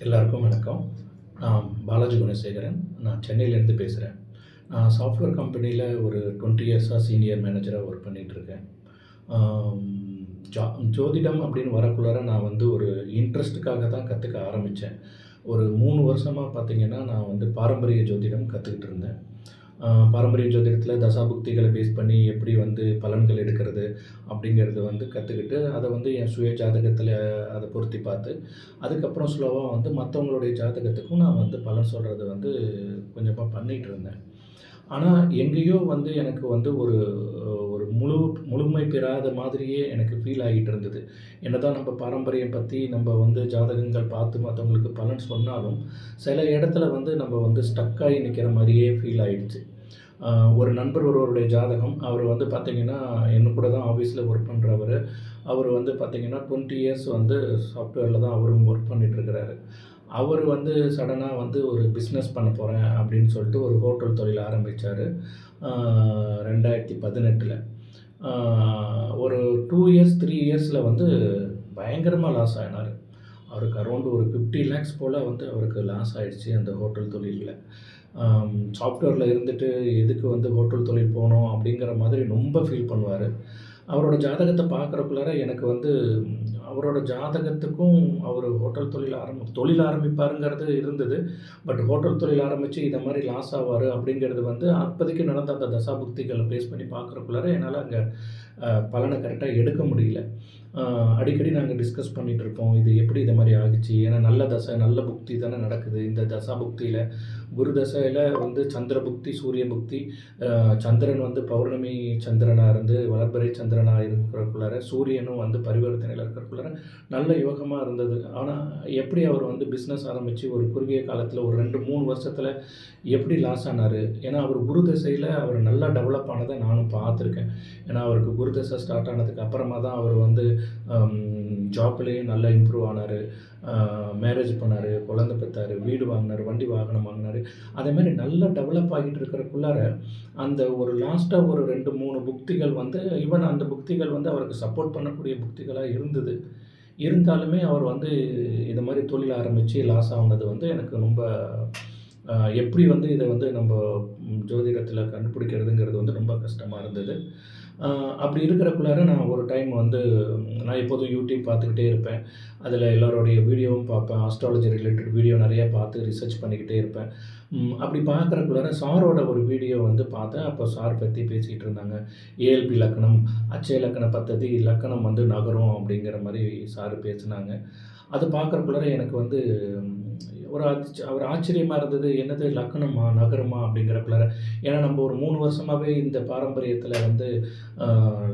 எல்லாருக்கும் வணக்கம். நான் பாலாஜி குணசேகரன். நான் சென்னையிலேருந்து பேசுகிறேன். நான் சாஃப்ட்வேர் கம்பெனியில ஒரு 20 இயர்ஸா சீனியர் மேனேஜரா ஒர்க் பண்ணிட்டுருக்கேன். ஆம் ஜா ஜோதிடம் அப்படின்னு வரக்குள்ளார நான் வந்து ஒரு இன்ட்ரெஸ்ட்டுக்காக தான் கத்துக்க ஆரம்பிச்சேன். ஒரு 3 வருஷமா பார்த்தீங்கன்னா, நான் வந்து பாரம்பரிய ஜோதிடம் கத்துக்கிட்டு இருந்தேன். பாரம்பரிய ஜோதிடத்தில தசாபுக்திகள பேஸ் பண்ணி எப்படி வந்து பலன்கள் எடுக்கிறது அப்படிங்கிறது வந்து கத்துக்கிட்டு, அத வந்து என் சுய ஜாதகத்தில அத பொருத்தி பார்த்து, அதுக்கப்புறம் ஸ்லோவா வந்து மத்தவங்களுடைய ஜாதகத்துக்கும் நான் வந்து பலன் சொல்றது வந்து கொஞ்சமா பண்ணிட்டு இருந்தேன். ஆனா, எங்கேயோ வந்து எனக்கு வந்து ஒரு ஒரு முழுமை பெறாத மாதிரியே எனக்கு ஃபீல் ஆகிட்டு இருந்தது. என்னதான் நம்ம பாரம்பரியம் பத்தி நம்ம வந்து ஜாதகங்கள் பார்த்து மத்தவங்களுக்கு பலன் சொன்னாலும், சில இடத்துல வந்து நம்ம வந்து ஸ்டக் ஆகி நிக்கிற மாரியே ஃபீல் ஆயிடுச்சு. அ ஒரு நண்பர் ஒருவருடைய ஜாதகம், அவர் வந்து பார்த்தீங்கன்னா, என் கூட தான் ஆஃபீஸ்ல ஒர்க் பண்றவரு. அவரு வந்து பார்த்தீங்கன்னா, 20 இயர்ஸ் வந்து சாஃப்ட்வேர்ல தான் அவரும் ஒர்க் பண்ணிட்டு இருக்கிறாரு. அவரு வந்து சடனா வந்து ஒரு பிசினஸ் பண்ண போறேன் அப்படின்னு சொல்லிட்டு ஒரு ஹோட்டல் தொழில் ஆரம்பிச்சாரு. ஆ 2018ல. ஆ ஒரு 2 இயர்ஸ், 3 இயர்ஸ்ல வந்து பயங்கரமா லாஸ் ஆனாரு. அவருக்கு அரவுண்ட் ஒரு 50 லேக்ஸ் போல வந்து அவருக்கு லாஸ் ஆயிடுச்சு அந்த ஹோட்டல் தொழில்ல. சாஃப்ட்வேர்ல இருந்துட்டு எதுக்கு வந்து ஹோட்டல் தொழில் போனோம் அப்படிங்கிற மாதிரி ரொம்ப ஃபீல் பண்ணுவாரு. அவரோட ஜாதகத்த பார்க்குறக்குள்ளார எனக்கு வந்து அவரோட ஜாதகத்துக்கும் அவரு ஹோட்டல் தொழில் ஆரம்பிப்பாருங்கிறது இருந்தது. பட் ஹோட்டல் தொழில் ஆரம்பிச்சு இத மாரி லாஸ் ஆவாரு அப்படிங்கிறது வந்து அப்போதைக்கு நடந்த அந்த தசாபுக்திகள பேஸ் பண்ணி பார்க்குறக்குள்ளார என்னால அங்க பலன கரெக்ட்டா எடுக்க முடியல. அ அடிக்கடி நாங்க டிஸ்கஸ் பண்ணிட்டு இருப்போம். இது எப்படி இது மாரி ஆகுச்சு? ஏன்னா நல்ல தசை, நல்ல புக்தி தானே நடக்குது. இந்த தசாபுக்தியில குரு தசையில வந்து சந்திர புக்தி, சூரிய புக்தி, சந்திரன் வந்து பௌர்ணமி சந்திரனா இருந்து வளர்பிறை சந்திரனா இருக்கிறக்குள்ளார, சூரியனும் வந்து பரிவர்த்தனையில இருக்கிறக்குள்ளார நல்ல யோகமா இருந்தது. ஆனா, எப்படி அவர் வந்து பிசினஸ் ஆரம்பிச்சு ஒரு குறுகிய காலத்தில ஒரு 2, 3 வருஷத்தில எப்படி லாஸ் ஆனாரு? ஏன்னா, அவர் குரு திசையில அவர் நல்லா டெவலப் ஆனத நானும் பார்த்துருக்கேன். ஏன்னா, அவருக்கு குரு திசை ஸ்டார்ட் ஆனதுக்கு அப்புறமா தான் அவர் வந்து அம் ஜாப்லயும் நல்லா இம்ப்ரூவ் ஆனாரு. மேரேஜ் பண்ணாரு, குழந்தை பெத்தாரு, வீடு வாங்குனாரு, வண்டி வாகனம் வாங்குனாரு. அதேமாரி நல்லா டெவலப் ஆகிட்டு இருக்கிறக்குள்ளார, அந்த ஒரு லாஸ்ட்டா ஒரு 2, 3 புக்திகள் வந்து ஈவன் அந்த புக்திகள் வந்து அவருக்கு சப்போர்ட் பண்ணக்கூடிய புக்திகளா இருந்தது. இருந்தாலுமே அவர் வந்து இது மாரி தொழில் ஆரம்பிச்சு லாஸ் ஆனது வந்து எனக்கு ரொம்ப அ எப்படி வந்து இத வந்து நம்ப ஜோதிடத்தில கண்டுபிடிக்கிறதுங்கிறது வந்து ரொம்ப கஷ்டமா இருந்தது. அ அப்படி இருக்கிறக்குள்ளார நான் ஒரு டைம் வந்து நான் எப்போதும் யூடியூப் பார்த்துக்கிட்டே இருப்பேன். அதில எல்லாருடைய வீடியோவும் பார்ப்பேன். ஆஸ்ட்ராலஜி ரிலேட்டட் வீடியோ நெறைய பார்த்து ரிசர்ச் பண்ணிக்கிட்டே இருப்பேன். அப்படி பார்க்கறக்குள்ளார சாரோட ஒரு வீடியோ வந்து பார்த்தேன். அப்போ சார் பத்தி பேசிக்கிட்டு இருந்தாங்க. ஏஎல்பி லக்கணம், அட்சய லக்கண பத்ததி, லக்கணம் வந்து நகரும் அப்படிங்கிற மாரி சார் பேசுனாங்க. அது பார்க்கறக்குள்ளார எனக்கு வந்து ஒரு ஆச்சரியமா இருந்தது. என்னது லக்னமா? நகரமா? அப்படிங்கிறக்குள்ளார. ஏன்னா நம்ம ஒரு 3 வருஷமாவே இந்த பாரம்பரியத்தில வந்து அ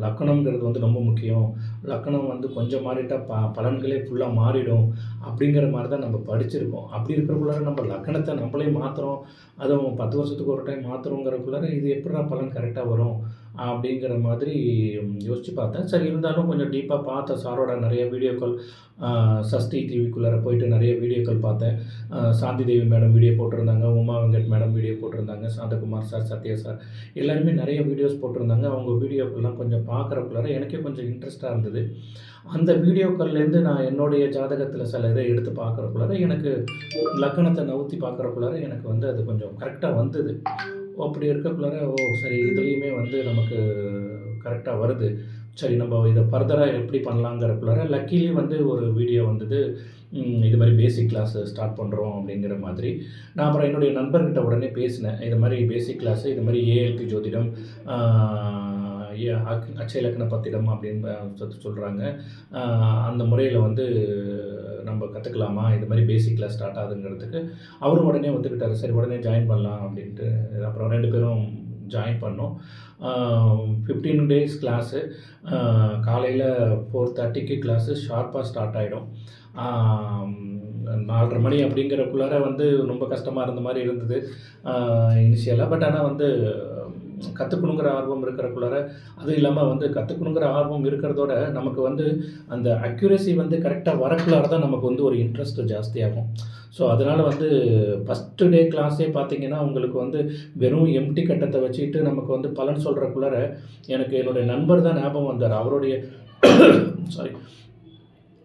லக்கணம்ங்கிறது வந்து ரொம்ப முக்கியம். லக்கணம் வந்து கொஞ்சம் மாறிட்டா பலன்களே ஃபுல்லா மாறிடும். அப்படிங்கிற மாரி தான் நம்ம படிச்சிருக்கோம். அப்படி இருக்கிறக்குள்ளார நம்ம லக்கணத்த நம்மளே மாத்துறோம். அதுவும் 10 வருஷத்துக்கு ஒரு டைம் மாத்துறோங்கிறக்குள்ளார இது எப்புட்றா பலன் கரெக்ட்டா வரும்? அப்படிங்கிற மாதிரி யோசிச்சு பார்த்தேன். சரி இருந்தாலும் கொஞ்சம் டீப்பா பார்த்தேன். சாரோட நெறைய வீடியோக்கள் சஷ்டி டிவிக்குள்ளார போயிட்டு நெறைய வீடியோக்கள் பார்த்தேன். சாந்தி தேவி மேடம் வீடியோ போட்டிருந்தாங்க. உமா வெங்கட் மேடம் வீடியோ போட்டிருந்தாங்க. சாந்தகுமார் சார், சத்யா சார் எல்லாருமே நெறைய வீடியோஸ் போட்டிருந்தாங்க. அவங்க வீடியோக்கள்லாம் கொஞ்சம் பார்க்குறக்குள்ளார எனக்கே கொஞ்சம் இன்ட்ரெஸ்ட்டா இருந்தது. அந்த வீடியோக்கள்லேருந்து நான் என்னுடைய ஜாதகத்தில சில இத எடுத்து பார்க்குறக்குள்ளார எனக்கு லக்கணத்த நவுத்தி பார்க்குறக்குள்ளார எனக்கு வந்து அது கொஞ்சம் கரெக்ட்டா வந்தது. அப்படி இருக்கக்குள்ளார, ஓ! சரி இதுலயுமே வந்து நமக்கு கரெக்ட்டா வருது. சரி நம்ம இத ஃபர்தரா எப்படி பண்ணலாங்கிறக்குள்ளார லக்கீலி வந்து ஒரு வீடியோ வந்தது. இது மாரி பேசிக் கிளாஸ் ஸ்டார்ட் பண்றோம் அப்படிங்கிற மாதிரி. நான் அப்புறம் என்னுடைய நண்பர்கிட்ட உடனே பேசினேன். இது மாரி பேசிக் கிளாஸ், இது மாரி ஏஎல்பி ஜோதிடம், ஆ அட்சய லக்ன பத்திரம் அப்படின்னு சொல்றாங்க. அ அந்த முறையில வந்து நம்ம கத்துக்கலாமா? இது மாரி பேசிக் கிளாஸ் ஸ்டார்ட் ஆகுதுங்கிறதுக்கு, அவரும் உடனே ஒத்துக்கிட்டாரு. சரி உடனே ஜாயின் பண்ணலாம் அப்படின்ட்டு. அப்புறம் 2 பேரும் ஜாயின் பண்ணோம். ஆ 15 டேஸ் கிளாஸு. அ காலையில 4:30க்கு கிளாஸு ஷார்ப்பா ஸ்டார்ட் ஆயிடும். ஆம் 4:30 மணி அப்படிங்கிறக்குள்ளார வந்து ரொம்ப கஷ்டமா இருந்த மாரி இருந்தது. ஆ இனிஷியலா. பட் ஆனா வந்து கத்துக்கணுங்கிற ஆர்வம் இருக்கிறக்குள்ளார, அதுவும் இல்லாம வந்து கத்துக்கணுங்கிற ஆர்வம் இருக்கிறதோட, நமக்கு வந்து அந்த அக்யூரசி வந்து கரெக்ட்டா வரக்குள்ளார தான் நமக்கு வந்து ஒரு இன்ட்ரெஸ்ட் ஜாஸ்தியாகும். ஸோ, அதனால வந்து ஃபர்ஸ்ட்டு டே கிளாஸே பார்த்தீங்கன்னா, உங்களுக்கு வந்து வெறும் எம்ப்டி கட்டத்த வச்சுட்டு நமக்கு வந்து பலன் சொல்றக்குள்ளார, எனக்கு என்னுடைய நண்பர் தான் ஞாபகம் வந்தாரு. அவருடைய சாரி.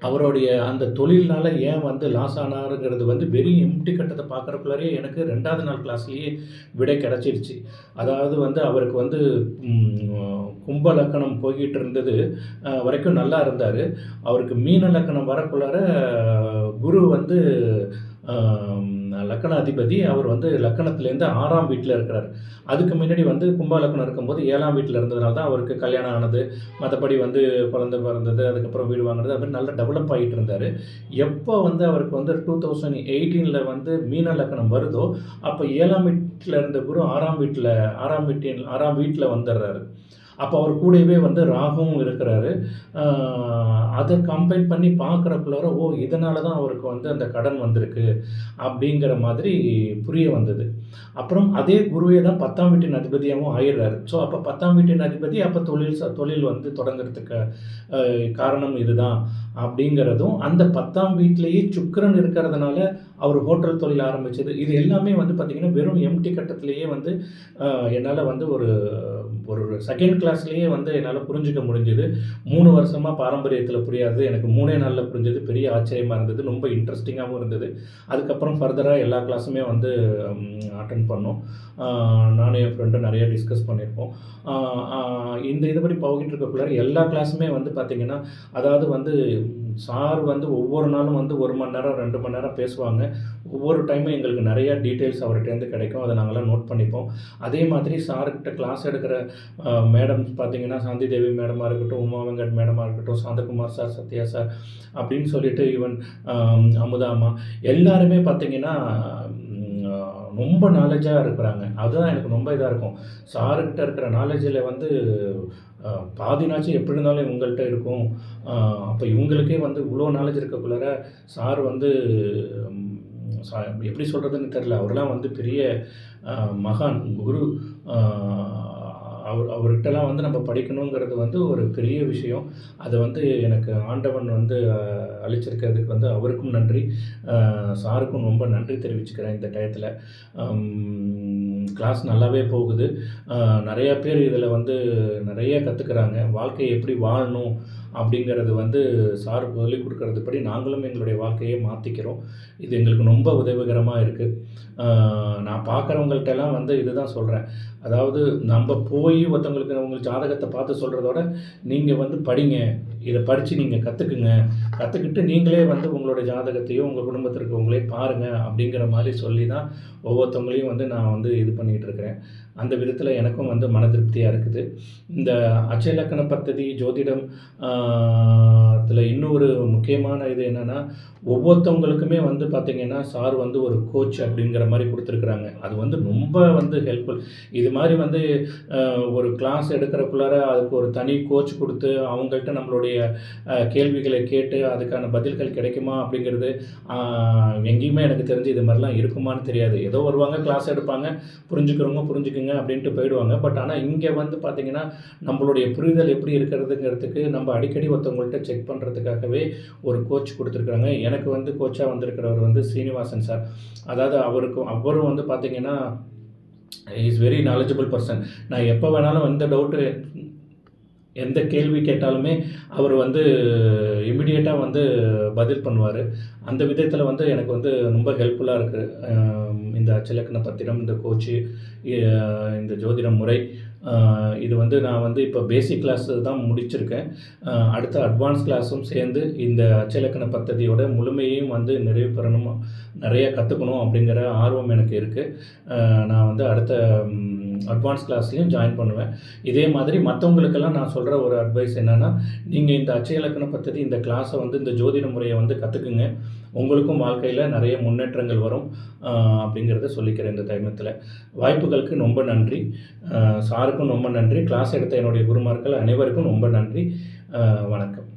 அவருடைய அந்த தொழில்னால ஏன் வந்து லாஸ் ஆனாருங்கிறது வந்து வெறும் எம்ப்டி கட்டத்த பார்க்குறக்குள்ளாரயே எனக்கு 2வது நாள் கிளாஸ்லேயே விடை கிடைச்சிருச்சு. அதாவது வந்து அவருக்கு வந்து கும்ப லக்கணம் போய்க்கிட்டு இருந்தது வரைக்கும் நல்லா இருந்தாரு. அவருக்கு மீன லக்கணம் வரக்குள்ளார குரு வந்து லக்கண அதிபதி. அவர் வந்து லக்கணத்திலேருந்து 6ஆம் வீட்ல இருக்கிறாரு. அதுக்கு முன்னாடி வந்து கும்ப லக்கணம் இருக்கும்போது 7ஆம் வீட்ல இருந்ததுனால தான் அவருக்கு கல்யாணம் ஆனது. மத்தபடி வந்து குழந்தை பிறந்தது. அதுக்கப்புறம் வீடு வாங்குனது. அது மாரி நல்லா டெவலப் ஆகிட்டு இருந்தாரு. எப்போ வந்து அவருக்கு வந்து 2018ல வந்து மீன லக்கணம் வருதோ, அப்போ 7ஆம் வீட்ல இருந்த குரு 6ஆம் வீட்ல வந்துர்றாரு. அப்போ அவர் கூடவே வந்து ராகுவும் இருக்கிறாரு. அ அத கம்பைன் பண்ணி பார்க்குறக்குள்ளார, ஓ! இதனால தான் அவருக்கு வந்து அந்த கடன் வந்திருக்கு. அப்படிங்கிற மாதிரி புரிய வந்தது. அப்புறம் அதே குருவே தான் 10ஆம் வீட்டின் அதிபதியாவும் ஆயிடுறாரு. ஸோ அப்ப 10ஆம் வீட்டின் அதிபதி அப்ப தொழில் வந்து தொடங்குறதுக்கு காரணம் இதுதான் அப்படிங்கிறதும், அந்த 10ஆம் வீட்லயே சுக்கிரன் இருக்கிறதுனால அவர் ஹோட்டல் தொழில் ஆரம்பிச்சது. இது எல்லாமே வந்து பார்த்தீங்கன்னா, வெறும் எம்ப்டி கட்டத்திலேயே வந்து என்னால வந்து ஒரு ஒரு செகண்ட் கிளாஸ்லேயே வந்து என்னால புரிஞ்சுக்க முடிஞ்சது. 3 வருஷமா பாரம்பரியத்தில புரியாதது எனக்கு 3ஏ நாள்ல புரிஞ்சது. பெரிய ஆச்சரியமா இருந்தது. ரொம்ப இன்ட்ரஸ்டிங்காவும் இருந்தது. அதுக்கப்புறம் ஃபர்தரா எல்லா கிளாஸுமே வந்து அட்டெண்ட் பண்ணோம். நானும் என் ஃப்ரெண்டும் நெறைய டிஸ்கஸ் பண்ணியிருக்கோம். அ அ இந்த இதுபடி போயிட்டு இருக்கக்குள்ளார எல்லா கிளாஸுமே வந்து பார்த்தீங்கன்னா, அதாவது வந்து சார் வந்து ஒவ்வொரு நாளும் வந்து 1 மணி நேரம், 2 மணி நேரம் பேசுவாங்க. ஒவ்வொரு டைமும் எங்களுக்கு நெறைய டீட்டெயில்ஸ் அவர்ட்டேருந்து கிடைக்கும். அத நாங்கலாம் நோட் பண்ணிப்போம். அதே மாதிரி சார்கிட்ட கிளாஸ் எடுக்கிற மேடம்ஸ் பார்த்தீங்கன்னா, சாந்தி தேவி மேடமா இருக்கட்டும், உமா வெங்கட் மேடமா இருக்கட்டும், சாந்தகுமார் சார், சத்யா சார் அப்படின்னு சொல்லிட்டு ஈவன் அமுதா அம்மா எல்லாருமே பார்த்தீங்கன்னா, ரொம்ப நாலேட்ஜா இருக்கிறாங்க. அதுதான் எனக்கு ரொம்ப இதா இருக்கும். சார்கிட்ட இருக்கிற நாலேட்ஜில வந்து பாதினாச்சும் எப்படி இருந்தாலும் இவங்கள்ட்ட இருக்கும். அப்ப இவங்களுக்கே வந்து இவ்ளோ நாலேட்ஜ் இருக்கக்குள்ளார, சார் வந்து ம் எப்படி சொல்றதுன்னு தெரியல. அவர்லாம் வந்து பெரிய மகான், குரு. அ அவர்கிட்டலாம் வந்து நம்ம படிக்கணுங்கிறது வந்து ஒரு பெரிய விஷயம். அத வந்து எனக்கு ஆண்டவன் வந்து அளிச்சிருக்கிறதுக்கு வந்து அவருக்கும் நன்றி. சாருக்கும் ரொம்ப நன்றி தெரிவிச்சுக்கிறேன் இந்த டயத்துல. கிளாஸ் நல்லாவே போகுது. நெறைய பேர் இதில வந்து நெறைய கத்துக்கிறாங்க. வாழ்க்கைய எப்படி வாழணும் அப்படிங்கிறது வந்து சார் சொல்லிக் குடுக்கறதுபடி நாங்களும் எங்களுடைய வாழ்க்கைய மாத்திக்கிறோம். இது எங்களுக்கு ரொம்ப உதவிகரமா இருக்கு. நான் பார்க்குறவங்கள்ட்டலாம் வந்து இதுதான் சொல்றேன். அதாவது நம்ப போயி ஒருத்தவங்களுக்கு உங்க ஜாதகத்த பார்த்து சொல்றதோட, நீங்க வந்து படிங்க. இத படிச்சு நீங்க கத்துக்குங்க. கத்துக்கிட்டு நீங்களே வந்து உங்களுடைய ஜாதகத்தையும், உங்க குடும்பத்தில இருக்கவங்களே பாருங்க அப்படிங்கிற மாரி சொல்லி தான் ஒவ்வொருத்தவங்களையும் வந்து நான் வந்து இது பண்ணிட்டு இருக்கிறேன். அந்த விதத்தில எனக்கும் வந்து மன திருப்தியா இருக்குது. இந்த அட்சயலக்கண பத்ததி, ஜோதிடம் இதில இன்னொரு முக்கியமான இது என்னன்னா, ஒவ்வொருத்தவங்களுக்குமே வந்து பார்த்தீங்கன்னா, சார் வந்து ஒரு கோச் அப்படிங்கிற மாரி குடுத்துருக்குறாங்க. அது வந்து ரொம்ப வந்து ஹெல்ப்ஃபுல். இது மாரி வந்து ஒரு கிளாஸ் எடுக்கிறக்குள்ளார அதுக்கு ஒரு தனி கோச் குடுத்து, அவங்கள்ட்ட நம்மளுடைய கேள்விகளை கேட்டு அதுக்கான பதில்கள் கிடைக்குமா அப்படிங்கிறது எங்கேயுமே எனக்கு தெரிஞ்சு இது மாரிலாம் இருக்குமான்னு தெரியாது. ஏதோ வருவாங்க, கிளாஸ் எடுப்பாங்க, புரிஞ்சுக்கிறவங்க புரிஞ்சுக்குங்க அப்படின்ட்டு போயிடுவாங்க. பட் ஆனா இங்க வந்து பார்த்தீங்கன்னா, நம்மளுடைய புரிதல் எப்படி இருக்கிறதுங்கிறதுக்கு நம்ம அடிக்கடி ஒருத்தவங்கள்ட்ட செக் பண்ணுறதுக்காகவே ஒரு கோச் குடுத்துருக்காங்க. எனக்கு வந்து கோச்சா வந்திருக்கிறவர் வந்து ஸ்ரீனிவாசன் சார். அதாவது அவரும் வந்து பார்த்தீங்கன்னா, he is very knowledgeable person. நான் எப்போ வேணாலும் எந்த டவுட்டு எந்த கேள்வி கேட்டாலுமே அவர் வந்து இமிடியேட்டா வந்து பதில் பண்ணுவாரு. அந்த விதத்தில வந்து எனக்கு வந்து ரொம்ப ஹெல்ப்ஃபுல்லா இருக்கு. இந்த அச்சலக்கண பத்திரம், இந்த கோச்சு, இந்த ஜோதிட முறை. இது வந்து நான் வந்து இப்போ பேசிக் கிளாஸ் தான் முடிச்சிருக்கேன். அடுத்த அட்வான்ஸ் கிளாஸும் சேர்ந்து இந்த அச்சலக்கண பத்ததியோட முழுமையையும் வந்து நிறைவு பெறணும், நிறைய கத்துக்கணும் அப்படிங்கிற ஆர்வம் எனக்கு இருக்கு. நான் வந்து அடுத்த அட்வான்ஸ் கிளாஸ்லயும் ஜாயின் பண்ணுவேன். இதே மாதிரி மத்தவங்களுக்கெல்லாம் நான் சொல்ற ஒரு அட்வைஸ் என்னன்னா, நீங்க இந்த அட்சய இலக்கண பத்ததி இந்த கிளாஸ வந்து இந்த ஜோதிட முறைய வந்து கத்துக்குங்க. உங்களுக்கும் வாழ்க்கையில நெறைய முன்னேற்றங்கள் வரும். அப்படிங்கிறத சொல்லிக்கிறேன் இந்த தருணத்தில. வாய்ப்புகளுக்கு ரொம்ப நன்றி. சாருக்கும் ரொம்ப நன்றி. கிளாஸ் எடுத்த என்னுடைய குருமார்கள் அனைவருக்கும் ரொம்ப நன்றி. வணக்கம்.